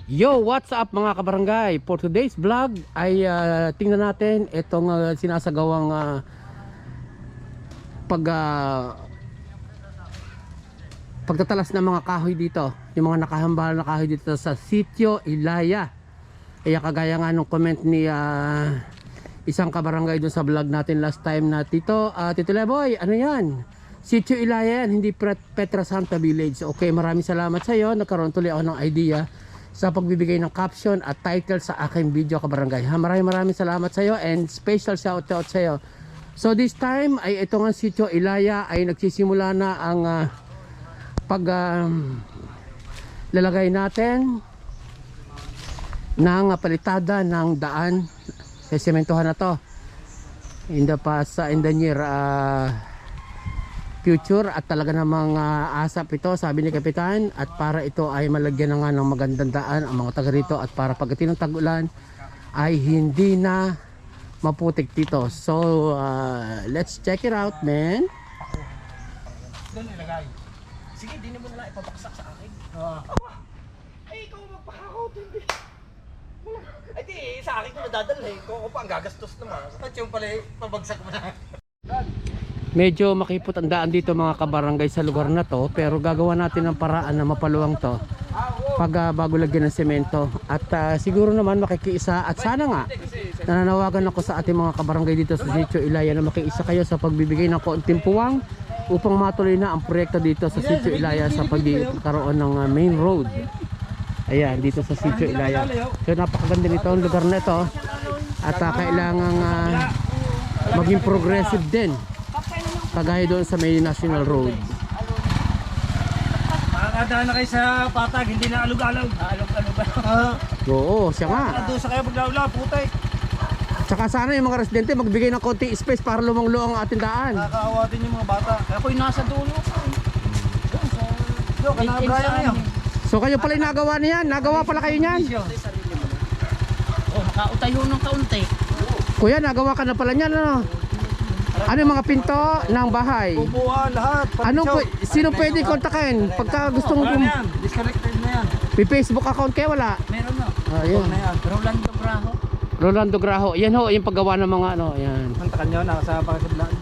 Yo, what's up mga kabarangay? For today's vlog ay tingnan natin itong sinasagawang pag pagtatalas ng mga kahoy dito, yung mga nakahambal na kahoy dito sa Sitio Ilaya. Kaya kagaya nga nung comment ni isang kabarangay dun sa vlog natin last time na Tito Leboy, ano yan? Sitio Ilaya yan, hindi Petra Santa Village. Okay, maraming salamat sa iyo. Nagkaroon tuloy ako ng idea sa pagbibigay ng caption at title sa aking video kabarangay. Maraming salamat sa iyo and special shout out sa iyo. So this time ay ito nga Sitio Ilaya ay nagsisimula na ang lalagay natin ng palitada ng daan sa sementohan na to in the near future, at talaga namang asap ito, sabi ni Kapitan, at para ito ay malagyan na nga ng magandang daan ang mga taga rito, at para pagdating ng tag-ulan ay hindi na maputik dito. So let's check it out, man. Doon ilagay. Sige, di naman nila ipapaksak sa akin. Ay, ikaw magpakakot, hindi. Ay, di, sa akin ko nadadalhin. Kung ako pa ang gagastos naman. At yung pala, pabagsak mo na. Medyo makipot ang daan dito mga kabarangay sa lugar na to, pero gagawa natin ng paraan na mapaluwang to pag bago lagyan ng semento. At siguro naman makikiisa, at sana nga nananawagan ako sa ating mga kabarangay dito sa Sitio Ilaya na makiisa kayo sa pagbibigay ng kaunting puwang upang matuloy na ang proyekto dito sa Sitio Ilaya sa pagkakaroon ng main road. Ayan, dito sa Sitio Ilaya. So napakaganda nito ang lugar na ito, at kailangan maging progressive din, kagaya doon sa may National Road. Makakadaan na kayo sa patag, hindi na alog-alog. Alog-alog. Oo, siya nga. Doon sa kayo paglaula, putay. Tsaka sana yung mga residente magbigay ng konti space para lumang-luang ang ating daan. Nakakaawa din yung mga bata. Kaya ako'y nasa dulo. Doon, kanabraya ngayon. So kayo pala yung nagawa niyan? Nagawa pala kayo niyan? Oh, makautayo ng kaunti. Kuya, nagawa ka na pala niyan, ano? Ano yung mga pinto ng bahay? Bubuan lahat. Sino pwede kontakin? Pagka gustong Wala na yan. Disconnected na yan. Facebook account kayo, wala? Meron na. Ayun. Na yan. Rolando Braho. Rolando Graho. Yan ho, yung paggawa ng mga ano, yan. Ang takan nyo, nasa pakasablaan.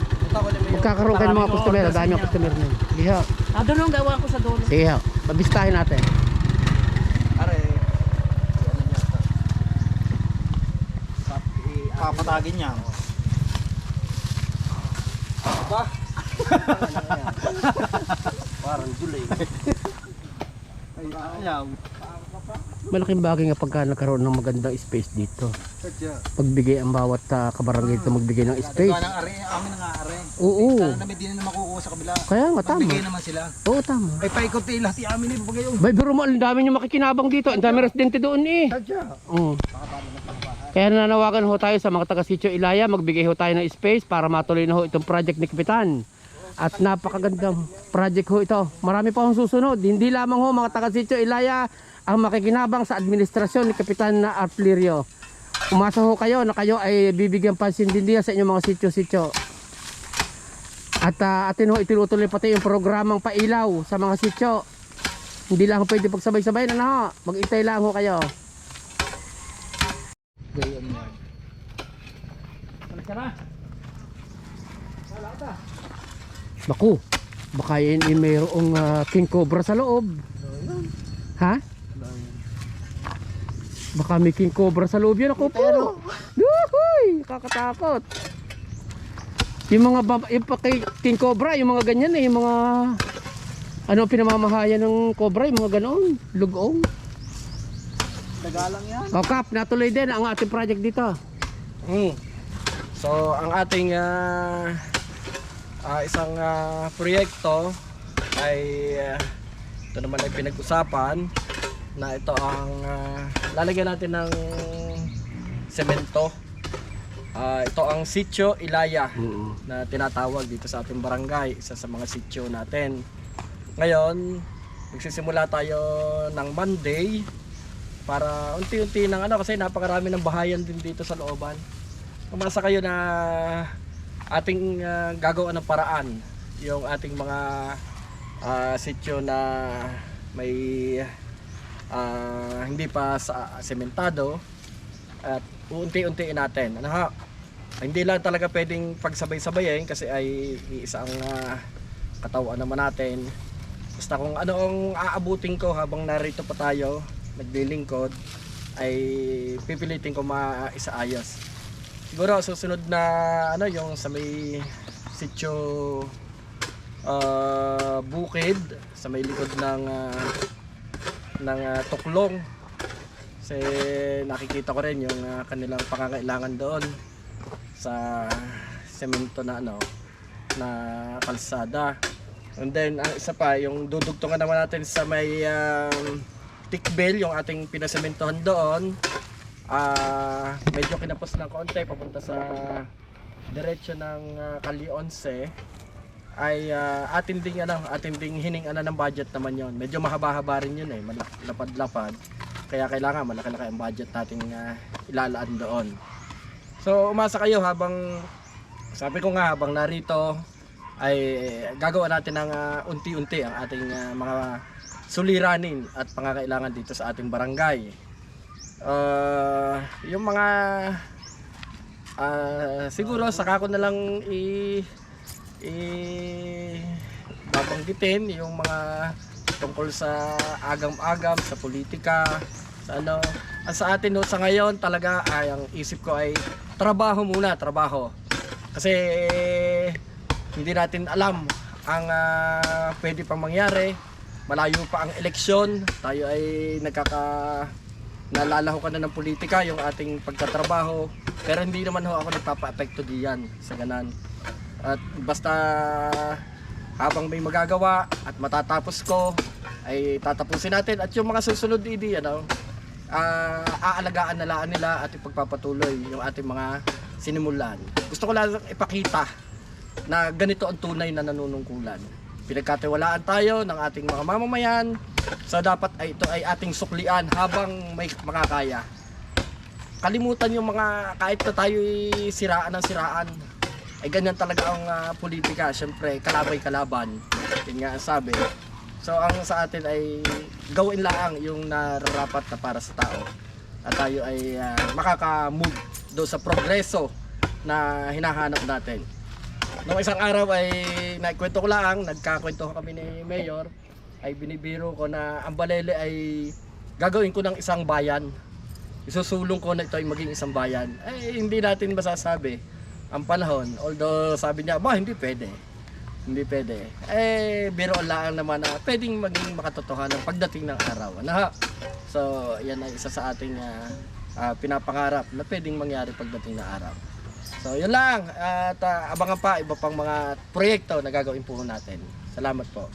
Magkakaroon kayo ng mga customer, dahil yung customer na yun. Sige ho. Doon ang gawa ko sa dulo. Sige ho. Pabistahin natin. Are, papatagin niya. Ba? Parang dulay. Ay, ayaw. Malaking bagay nga pagka nagkaroon ng magandang space dito. Pagbigay ang bawat kabarangay dito magbigay ng space. Gawa ng are, amin na nga are. Oo. Sana namin din na makukuha sa kabila. Kaya nga, tama. Magbigay naman sila. Oo, tama. Ay, paikot eh, lahat amin eh, bagay yung. Bay, biro mo, ang dami nyo makikinabang dito. Ang dami residente doon eh. Sadya. Oo. Kaya nananawagan ho tayo sa mga taga Sitio Ilaya, magbigay ho tayo ng space para matuloy na ho itong project ni Kapitan. At napakagandang project ho ito. Marami pa hong susunod. Hindi lamang ho mga taga Sitio Ilaya ang makikinabang sa administrasyon ni Kapitan na Artlirio. Umasa ho kayo na kayo ay bibigyan pansin din diyan sa inyong mga sitio-sitio. At atin ho itinutuloy pati yung programang pailaw sa mga sitio. Hindi lang ho pwede pagsabay-sabay na ho. Mag-itay lang ho kayo. Gayam yan. Balik ka na. Wala ka. Baku, baka yun mayroong king cobra sa loob. Ha? Baka may king cobra sa loob yan ako po. Yuhuy, nakakatakot. Yung mga king cobra, yung mga ganyan eh, yung mga ano pinamamahayan ng cobra, yung mga ganoon, lugong. Tagalang yan. O Kap, natuloy din ang ating project dito. So ang ating isang proyekto ay ito naman ay pinag-usapan na ito ang lalagyan natin ng semento. Ito ang Sitio Ilaya na tinatawag dito sa ating barangay, isa sa mga sitio natin. Ngayon, magsisimula tayo ng Monday para unti-unti ng kasi napakarami ng bahayan din dito sa looban. Umasa kayo na ating gagawa ng paraan yung ating mga sitio na may hindi pa sa sementado at uunti-untiin natin. Ano ha? Hindi lang talaga pwedeng pagsabay-sabayin kasi ay iisang katawan naman natin. Basta kung ano ang aabutin ko habang narito pa tayo naglilingkod ay pipilitin ko maisaayos. Siguro susunod na ano yung sa may sitio bukid sa may likod ng tuklong. Kasi nakikita ko rin yung kanilang pangangailangan doon sa semento na na kalsada. And then ang isa pa yung dudugtungan naman natin sa may tikbel yung ating pinasementohan doon. Medyo kinapos ng konti papunta sa diretso ng Kali 11 ay atin ding hiningan ng budget naman yon. Medyo mahaba-haba rin yun lapad-lapad. Kaya kailangan malaki-laki ang budget nating ilalaan doon. So umasa kayo habang sabi ko nga habang narito ay gagawa natin ng unti-unti ang ating mga suliranin at pangangailangan dito sa ating barangay. Yung mga siguro saka ko na lang babanggitin yung mga tungkol sa agam-agam sa politika sa sa atin sa ngayon talaga ay ang isip ko ay trabaho muna, trabaho. Kasi hindi natin alam ang pwede pang mangyari. Malayo pa ang eleksyon. Tayo ay nalalaho ka na ng politika, yung ating pagtatrabaho. Pero hindi naman ako nagpapa-apekto diyan sa ganan. At basta habang may magagawa at matatapos ko ay tatapusin natin. At yung mga susunod aalagaan na laan nila at ipagpapatuloy yung ating mga sinimulan. Gusto ko lang ipakita na ganito ang tunay na nanunungkulan. Pinagkatiwalaan tayo ng ating mga mamamayan, so dapat ito ay ating suklian habang may makakaya. Kalimutan yung mga kahit na tayo siraan ng siraan, ay ganyan talaga ang politika. Siyempre kalabay-kalaban, yun nga ang sabi. So ang sa atin ay gawin lang yung nararapat na para sa tao at tayo ay makaka-move do sa progreso na hinahanap natin. Noong isang araw ay nagkwento ko lang, nagkakwento kami ni Mayor, ay binibiro ko na ang Balele ay gagawin ko ng isang bayan. Isusulong ko na ito ay maging isang bayan. Ay hindi natin masasabi ang panahon, although sabi niya, hindi pwede. Hindi pwede. Biro lang naman na pwedeng maging makatotohanan pagdating ng araw. So, yan ay isa sa ating pinapangarap na pwedeng mangyari pagdating ng araw. So, yun lang. At abangan pa iba pang mga proyekto na gagawin po natin. Salamat po.